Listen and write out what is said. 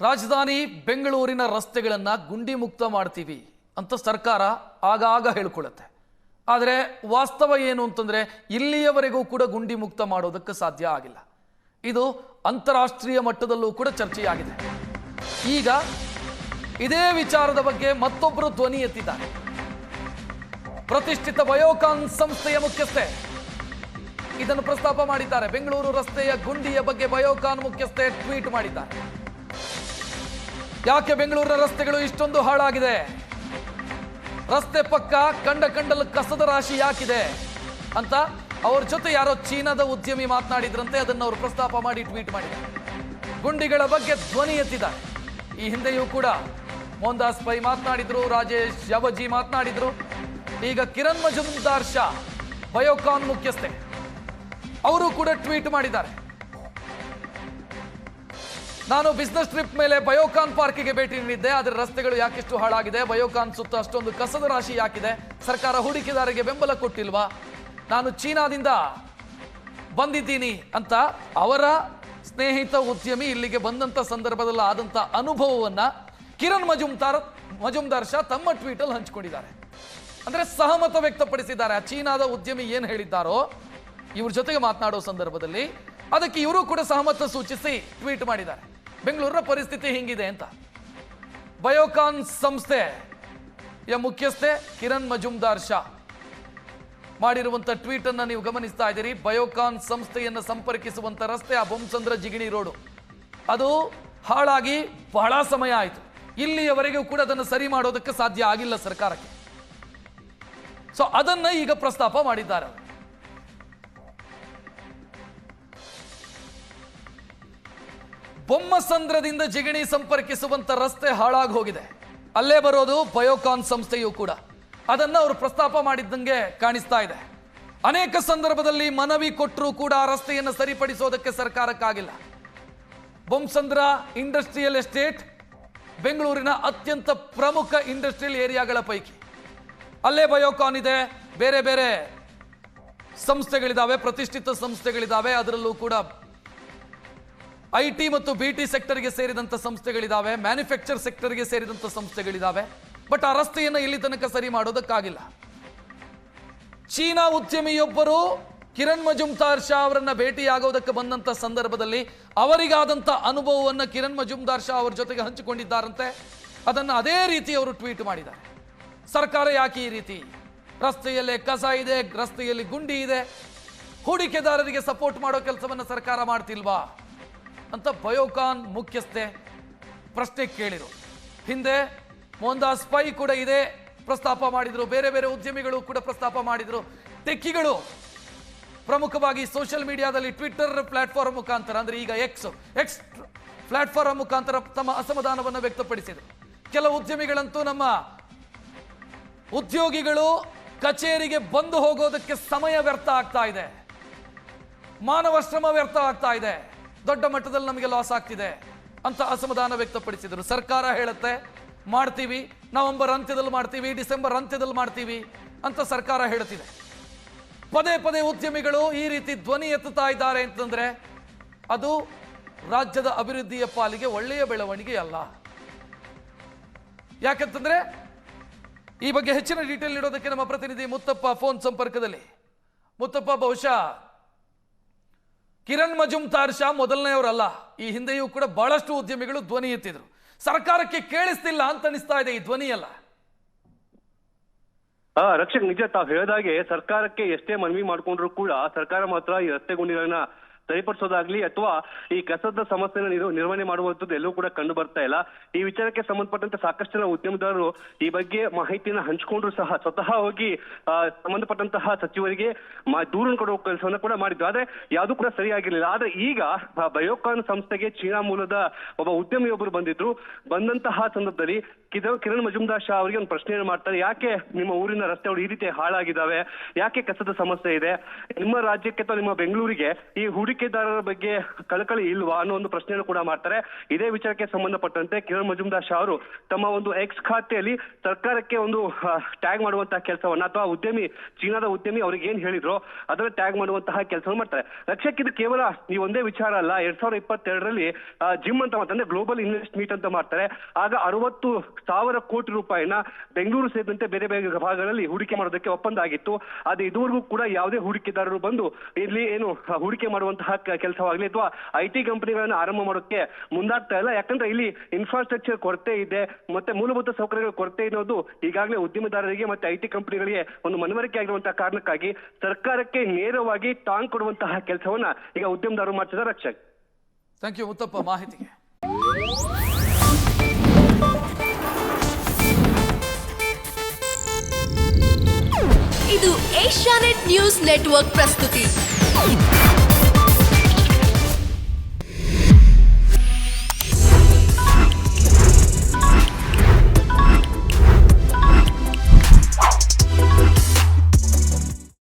ರಾಜಧಾನಿ ಬೆಂಗಳೂರಿನ ರಸ್ತೆಗಳನ್ನು ಗುಂಡಿ ಮುಕ್ತ ಮಾಡ್ತೀವಿ ಅಂತ ಸರ್ಕಾರ ಆಗಾಗ ಹೇಳ್ಕೊಳ್ಳುತ್ತೆ. ಆದರೆ ವಾಸ್ತವ ಏನು ಅಂತಂದರೆ ಇಲ್ಲಿಯವರೆಗೂ ಕೂಡ ಗುಂಡಿ ಮುಕ್ತ ಮಾಡೋದಕ್ಕೆ ಸಾಧ್ಯ ಆಗಿಲ್ಲ. ಇದು ಅಂತಾರಾಷ್ಟ್ರೀಯ ಮಟ್ಟದಲ್ಲೂ ಕೂಡ ಚರ್ಚೆಯಾಗಿದೆ. ಈಗ ಇದೇ ವಿಚಾರದ ಬಗ್ಗೆ ಮತ್ತೊಬ್ಬರು ಧ್ವನಿ ಎತ್ತಿದ್ದಾರೆ. ಪ್ರತಿಷ್ಠಿತ ಬಯೋಕಾನ್ ಸಂಸ್ಥೆಯ ಮುಖ್ಯಸ್ಥೆ ಇದನ್ನು ಪ್ರಸ್ತಾಪ ಮಾಡಿದ್ದಾರೆ. ಬೆಂಗಳೂರು ರಸ್ತೆಯ ಗುಂಡಿಯ ಬಗ್ಗೆ ಬಯೋಕಾನ್ ಮುಖ್ಯಸ್ಥೆ ಟ್ವೀಟ್ ಮಾಡಿದ್ದಾರೆ. ಯಾಕೆ ಬೆಂಗಳೂರಿನ ರಸ್ತೆಗಳು ಇಷ್ಟೊಂದು ಹಾಳಾಗಿದೆ? ರಸ್ತೆ ಪಕ್ಕ ಕಂಡಲ್ಲಿ ಕಸದ ರಾಶಿ ಯಾಕಿದೆ ಅಂತ ಅವ್ರ ಜೊತೆ ಯಾರೋ ಚೀನಾದ ಉದ್ಯಮಿ ಮಾತನಾಡಿದ್ರಂತೆ. ಅದನ್ನು ಅವರು ಪ್ರಸ್ತಾಪ ಮಾಡಿ ಟ್ವೀಟ್ ಮಾಡಿದ್ದಾರೆ. ಗುಂಡಿಗಳ ಬಗ್ಗೆ ಧ್ವನಿ ಎತ್ತಿದ್ದಾರೆ. ಈ ಹಿಂದೆಯೂ ಕೂಡ ಮೋಹನ್ದಾಸ್ ಪೈ ಮಾತನಾಡಿದ್ರು, ರಾಜೇಶ್ ಯಾವಜಿ ಮಾತನಾಡಿದ್ರು. ಈಗ ಕಿರಣ್ ಮಜುಮ್ದಾರ್ ಶಾ ಬಯೋಕಾನ್ ಮುಖ್ಯಸ್ಥೆ ಅವರು ಕೂಡ ಟ್ವೀಟ್ ಮಾಡಿದ್ದಾರೆ. ನಾನು ಬಿಸ್ನೆಸ್ ಟ್ರಿಪ್ ಮೇಲೆ ಬಯೋಕಾನ್ ಪಾರ್ಕಿಗೆ ಭೇಟಿ ನೀಡಿದ್ದೆ. ಅದರ ರಸ್ತೆಗಳು ಯಾಕಿಷ್ಟು ಹಾಳಾಗಿದೆ? ಬಯೋಕಾನ್ ಸುತ್ತ ಅಷ್ಟೊಂದು ಕಸದ ರಾಶಿ ಯಾಕಿದೆ? ಸರ್ಕಾರ ಹೂಡಿಕೆದಾರರಿಗೆ ಬೆಂಬಲ ಕೊಟ್ಟಿಲ್ವಾ? ನಾನು ಚೀನಾದಿಂದ ಬಂದಿದ್ದೀನಿ ಅಂತ ಅವರ ಸ್ನೇಹಿತ ಉದ್ಯಮಿ ಇಲ್ಲಿಗೆ ಬಂದಂತ ಸಂದರ್ಭದಲ್ಲಿ ಆದಂತ ಅನುಭವವನ್ನ ಕಿರಣ್ ಮಜುಮ್ದಾರ್ ಶಾ ತಮ್ಮ ಟ್ವೀಟ್ ಅಲ್ಲಿ ಹಂಚಿಕೊಂಡಿದ್ದಾರೆ. ಅಂದ್ರೆ ಸಹಮತ ವ್ಯಕ್ತಪಡಿಸಿದ್ದಾರೆ. ಆ ಚೀನಾದ ಉದ್ಯಮಿ ಏನ್ ಹೇಳಿದ್ದಾರೋ ಇವ್ರ ಜೊತೆಗೆ ಮಾತನಾಡೋ ಸಂದರ್ಭದಲ್ಲಿ ಅದಕ್ಕೆ ಇವರು ಕೂಡ ಸಹಮತ ಸೂಚಿಸಿ ಟ್ವೀಟ್ ಮಾಡಿದ್ದಾರೆ. ಬೆಂಗಳೂರಿನ ಪರಿಸ್ಥಿತಿ ಹಿಂಗಿದೆ ಅಂತ. ಬಯೋಕಾನ್ ಸಂಸ್ಥೆಯ ಮುಖ್ಯಸ್ಥೆ ಕಿರಣ್ ಮಜುಮ್ದಾರ್ ಶಾ ಮಾಡಿರುವಂತ ಟ್ವೀಟ್ ಅನ್ನ ನೀವು ಗಮನಿಸ್ತಾ ಇದ್ದೀರಿ. ಬಯೋಕಾನ್ ಸಂಸ್ಥೆಯನ್ನು ಸಂಪರ್ಕಿಸುವಂತ ರಸ್ತೆ ಆ ಬೊಮ್ಮಸಂದ್ರ ಜಿಗಣಿ ರೋಡು ಅದು ಹಾಳಾಗಿ ಬಹಳ ಸಮಯ ಆಯಿತು. ಇಲ್ಲಿಯವರೆಗೂ ಕೂಡ ಅದನ್ನು ಸರಿ ಮಾಡೋದಕ್ಕೆ ಸಾಧ್ಯ ಆಗಿಲ್ಲ ಸರ್ಕಾರಕ್ಕೆ. ಸೊ ಅದನ್ನ ಈಗ ಪ್ರಸ್ತಾಪ ಮಾಡಿದ್ದಾರೆ. ಬೊಮ್ಮಸಂದ್ರದಿಂದ ಜಿಗಣಿ ಸಂಪರ್ಕಿಸುವಂತ ರಸ್ತೆ ಹಾಳಾಗಿ ಹೋಗಿದೆ. ಅಲ್ಲೇ ಬರೋದು ಬಯೋಕಾನ್ ಸಂಸ್ಥೆಯೂ ಕೂಡ. ಅದನ್ನ ಅವರು ಪ್ರಸ್ತಾಪ ಮಾಡಿದ್ದಂಗೆ ಕಾಣಿಸ್ತಾ ಇದೆ. ಅನೇಕ ಸಂದರ್ಭದಲ್ಲಿ ಮನವಿ ಕೊಟ್ಟರೂ ಕೂಡ ಆ ರಸ್ತೆಯನ್ನು ಸರಿಪಡಿಸೋದಕ್ಕೆ ಸರ್ಕಾರಕ್ಕಾಗಿಲ್ಲ. ಬೊಮ್ಮಸಂದ್ರ ಇಂಡಸ್ಟ್ರಿಯಲ್ ಎಸ್ಟೇಟ್ ಬೆಂಗಳೂರಿನ ಅತ್ಯಂತ ಪ್ರಮುಖ ಇಂಡಸ್ಟ್ರಿಯಲ್ ಏರಿಯಾಗಳ ಪೈಕಿ. ಅಲ್ಲೇ ಬಯೋಕಾನ್ ಇದೆ, ಬೇರೆ ಬೇರೆ ಸಂಸ್ಥೆಗಳಿದಾವೆ, ಪ್ರತಿಷ್ಠಿತ ಸಂಸ್ಥೆಗಳಿದಾವೆ. ಅದರಲ್ಲೂ ಕೂಡ IT ಮತ್ತು BT ಸೆಕ್ಟರ್ಗೆ ಸೇರಿದಂಥ ಸಂಸ್ಥೆಗಳಿದಾವೆ, ಮ್ಯಾನುಫ್ಯಾಕ್ಚರ್ ಸೆಕ್ಟರ್ಗೆ ಸೇರಿದಂಥ ಸಂಸ್ಥೆಗಳಿದಾವೆ. ಬಟ್ ಆ ರಸ್ತೆಯನ್ನು ಇಲ್ಲಿ ತನಕ ಸರಿ ಮಾಡೋದಕ್ಕಾಗಿಲ್ಲ. ಚೀನಾ ಉದ್ಯಮಿಯೊಬ್ಬರು ಕಿರಣ್ ಮಜುಮ್ದಾರ್ ಶಾ ಅವರನ್ನ ಭೇಟಿಯಾಗೋದಕ್ಕೆ ಬಂದಂತ ಸಂದರ್ಭದಲ್ಲಿ ಅವರಿಗಾದಂಥ ಅನುಭವವನ್ನು ಕಿರಣ್ ಮಜುಮ್ದಾರ್ ಶಾ ಅವರ ಜೊತೆಗೆ ಹಂಚಿಕೊಂಡಿದ್ದಾರಂತೆ. ಅದನ್ನು ಅದೇ ರೀತಿ ಅವರು ಟ್ವೀಟ್ ಮಾಡಿದ್ದಾರೆ. ಸರ್ಕಾರ ಯಾಕೆ ಈ ರೀತಿ? ರಸ್ತೆಯಲ್ಲೇ ಕಸ ಇದೆ, ರಸ್ತೆಯಲ್ಲಿ ಗುಂಡಿ ಇದೆ, ಹೂಡಿಕೆದಾರರಿಗೆ ಸಪೋರ್ಟ್ ಮಾಡೋ ಕೆಲಸವನ್ನು ಸರ್ಕಾರ ಮಾಡ್ತಿಲ್ವಾ ಅಂತ ಬಯೋಕಾನ್ ಮುಖ್ಯಸ್ಥೆ ಪ್ರಶ್ನೆ ಕೇಳಿರು. ಹಿಂದೆ ಮೋಹನ್ದಾಸ್ ಪೈ ಕೂಡ ಇದೇ ಪ್ರಸ್ತಾಪ ಮಾಡಿದ್ರು. ಬೇರೆ ಬೇರೆ ಉದ್ಯಮಿಗಳು ಕೂಡ ಪ್ರಸ್ತಾಪ ಮಾಡಿದ್ರು. ಟೆಕ್ಕಿಗಳು ಪ್ರಮುಖವಾಗಿ ಸೋಷಿಯಲ್ ಮೀಡಿಯಾದಲ್ಲಿ ಟ್ವಿಟರ್ ಪ್ಲಾಟ್ಫಾರ್ಮ್ ಮುಖಾಂತರ, ಅಂದ್ರೆ ಈಗ ಎಕ್ಸ್ ಪ್ಲಾಟ್ಫಾರ್ಮ್ ಮುಖಾಂತರ ತಮ್ಮ ಅಸಮಾಧಾನವನ್ನು ವ್ಯಕ್ತಪಡಿಸಿದರು. ಕೆಲವು ಉದ್ಯಮಿಗಳಂತೂ ನಮ್ಮ ಉದ್ಯೋಗಿಗಳು ಕಚೇರಿಗೆ ಬಂದು ಹೋಗೋದಕ್ಕೆ ಸಮಯ ವ್ಯರ್ಥ ಆಗ್ತಾ ಇದೆ, ಮಾನವ ಶ್ರಮ ವ್ಯರ್ಥ ಆಗ್ತಾ ಇದೆ, ದೊಡ್ಡ ಮಟ್ಟದಲ್ಲಿ ನಮಗೆ ಲಾಸ್ ಆಗ್ತಿದೆ ಅಂತ ಅಸಮಾಧಾನ ವ್ಯಕ್ತಪಡಿಸಿದರು. ಸರ್ಕಾರ ಹೇಳುತ್ತೆ ಮಾಡ್ತೀವಿ, ನವೆಂಬರ್ ಅಂತ್ಯದಲ್ಲಿ ಮಾಡ್ತೀವಿ, ಡಿಸೆಂಬರ್ ಅಂತ್ಯದಲ್ಲಿ ಮಾಡ್ತೀವಿ ಅಂತ ಸರ್ಕಾರ ಹೇಳುತ್ತಿದೆ. ಪದೇ ಪದೇ ಉದ್ಯಮಿಗಳು ಈ ರೀತಿ ಧ್ವನಿ ಎತ್ತುತ್ತಾ ಇದ್ದಾರೆ ಅಂತಂದ್ರೆ ಅದು ರಾಜ್ಯದ ಅಭಿವೃದ್ಧಿಯ ಪಾಲಿಗೆ ಒಳ್ಳೆಯ ಬೆಳವಣಿಗೆ ಅಲ್ಲ. ಯಾಕಂತಂದ್ರೆ ಈ ಬಗ್ಗೆ ಹೆಚ್ಚಿನ ಡೀಟೇಲ್ ನೀಡೋದಕ್ಕೆ ನಮ್ಮ ಪ್ರತಿನಿಧಿ ಮುತ್ತಪ್ಪ ಫೋನ್ ಸಂಪರ್ಕದಲ್ಲಿ. ಮುತ್ತಪ್ಪ, ಬಹುಶಃ ಕಿರಣ್ ಮಜುಮ್ದಾರ್ ಶಾ ಮೊದಲನೆಯವರಲ್ಲ. ಈ ಹಿಂದೆಯೂ ಕೂಡ ಬಹಳಷ್ಟು ಉದ್ಯಮಿಗಳು ಧ್ವನಿ ಎತ್ತಿದ್ರು. ಸರ್ಕಾರಕ್ಕೆ ಕೇಳಿಸ್ತಿಲ್ಲ ಅಂತ ಅನಿಸ್ತಾ ಇದೆ ಈ ಧ್ವನಿ ಎಲ್ಲ. ರಕ್ಷಕ್, ನಿಜ ತಾವು ಹೇಳಿದಾಗೆ ಸರ್ಕಾರಕ್ಕೆ ಎಷ್ಟೇ ಮನವಿ ಮಾಡ್ಕೊಂಡ್ರು ಕೂಡ ಸರ್ಕಾರ ಮಾತ್ರ ಈ ರಸ್ತೆ ಗುಂಡಿಗಳನ್ನ ಸರಿಪಡಿಸೋದಾಗ್ಲಿ ಅಥವಾ ಈ ಕಸದ ಸಮಸ್ಯೆನ ನಿರ್ವಹಣೆ ಮಾಡುವಂಥದ್ದು ಎಲ್ಲೂ ಕೂಡ ಕಂಡು ಬರ್ತಾ ಇಲ್ಲ. ಈ ವಿಚಾರಕ್ಕೆ ಸಂಬಂಧಪಟ್ಟಂತೆ ಸಾಕಷ್ಟು ಜನ ಉದ್ಯಮದಾರರು ಈ ಬಗ್ಗೆ ಮಾಹಿತಿಯನ್ನು ಹಂಚಿಕೊಂಡ್ರು ಸಹ ಸ್ವತಃ ಹೋಗಿ ಸಂಬಂಧಪಟ್ಟಂತಹ ಸಚಿವರಿಗೆ ದೂರನ್ನು ಕೊಡುವ ಕೆಲಸವನ್ನು ಕೂಡ ಮಾಡಿದ್ರು. ಆದ್ರೆ ಯಾವುದು ಕೂಡ ಸರಿಯಾಗಿರ್ಲಿಲ್ಲ. ಆದ್ರೆ ಈಗ ಬಯೋಕಾನ್ ಸಂಸ್ಥೆಗೆ ಚೀನಾ ಮೂಲದ ಒಬ್ಬ ಉದ್ಯಮಿಯೊಬ್ಬರು ಬಂದಂತಹ ಸಂದರ್ಭದಲ್ಲಿ ಕಿರಣ್ ಮಜುಮ್ದಾರ್ ಶಾ ಅವರಿಗೆ ಒಂದು ಪ್ರಶ್ನೆಯನ್ನು ಮಾಡ್ತಾರೆ. ಯಾಕೆ ನಿಮ್ಮ ಊರಿನ ರಸ್ತೆಗಳು ಈ ರೀತಿ ಹಾಳಾಗಿದ್ದಾವೆ? ಯಾಕೆ ಕಸದ ಸಮಸ್ಯೆ ಇದೆ? ನಿಮ್ಮ ರಾಜ್ಯಕ್ಕೆ ಅಥವಾ ನಿಮ್ಮ ಬೆಂಗಳೂರಿಗೆ ಈ ಹೂಡಿಕೆ ಹೂಡಿಕೆದಾರರ ಬಗ್ಗೆ ಕಳಕಳಿ ಇಲ್ವಾ ಅನ್ನೋ ಒಂದು ಪ್ರಶ್ನೆಯನ್ನು ಕೂಡ ಮಾಡ್ತಾರೆ. ಇದೇ ವಿಚಾರಕ್ಕೆ ಸಂಬಂಧಪಟ್ಟಂತೆ ಕಿರಣ್ ಮಜುಮ್ದಾರ್ ಶಾ ಅವರು ತಮ್ಮ ಒಂದು ಎಕ್ಸ್ ಖಾತೆಯಲ್ಲಿ ಸರ್ಕಾರಕ್ಕೆ ಒಂದು ಟ್ಯಾಗ್ ಮಾಡುವಂತಹ ಕೆಲಸವನ್ನ, ಅಥವಾ ಚೀನಾದ ಉದ್ಯಮಿ ಅವ್ರಿಗೆ ಏನ್ ಹೇಳಿದ್ರು ಅದನ್ನ ಟ್ಯಾಗ್ ಮಾಡುವಂತಹ ಕೆಲಸವನ್ನು ಮಾಡ್ತಾರೆ. ರಕ್ಷಕ್, ಇದು ಕೇವಲ ಈ ಒಂದೇ ವಿಚಾರ ಅಲ್ಲ. 2022ರಲ್ಲಿ ಜಿಮ್ ಅಂತ ಅಂದ್ರೆ ಗ್ಲೋಬಲ್ ಇನ್ವೆಸ್ಟ್ ಮೀಟ್ ಅಂತ ಮಾಡ್ತಾರೆ. ಆಗ 60,000 ಕೋಟಿ ರೂಪಾಯಿನ ಬೆಂಗಳೂರು ಸೇರಿದಂತೆ ಬೇರೆ ಬೇರೆ ಭಾಗಗಳಲ್ಲಿ ಹೂಡಿಕೆ ಮಾಡೋದಕ್ಕೆ ಒಪ್ಪಂದ ಆಗಿತ್ತು. ಅದು ಇದುವರೆಗೂ ಕೂಡ ಯಾವುದೇ ಹೂಡಿಕೆದಾರರು ಬಂದು ಇಲ್ಲಿ ಏನು ಹೂಡಿಕೆ ಮಾಡುವಂತಹ ಕೆಲಸವಾಗಲಿ ಅಥವಾ IT ಕಂಪನಿಗಳನ್ನ ಆರಂಭ ಮಾಡೋಕೆ ಮುಂದಾಗ್ತಾ ಇಲ್ಲ. ಯಾಕಂದ್ರೆ ಇಲ್ಲಿ ಇನ್ಫ್ರಾಸ್ಟ್ರಕ್ಚರ್ ಕೊರತೆ ಇದೆ, ಮತ್ತೆ ಮೂಲಭೂತ ಸೌಕರ್ಯಗಳ ಕೊರತೆ ಇರೋದು ಈಗಾಗಲೇ ಉದ್ಯಮಿದಾರರಿಗೆ ಮತ್ತೆ IT ಕಂಪನಿಗಳಿಗೆ ಒಂದು ಮನವರಿಕೆ ಆಗಿರುವಂತಹ ಕಾರಣಕ್ಕಾಗಿ ಸರ್ಕಾರಕ್ಕೆ ನೇರವಾಗಿ ಟಾಂಗ್ ಕೊಡುವಂತಹ ಕೆಲಸವನ್ನ ಈಗ ಉದ್ಯಮದಾರರು ಮಾಡ್ತಿದ್ದಾರೆ. ರಕ್ಷಕ್, ಥ್ಯಾಂಕ್ ಯು ಮುತ್ತಪ್ಪ ಮಾಹಿತಿಗೆ. ಇದು ಏಷ್ಯಾನೆಟ್ ನ್ಯೂಸ್ ನೆಟ್ವರ್ಕ್ ಪ್ರಸ್ತುತಿ.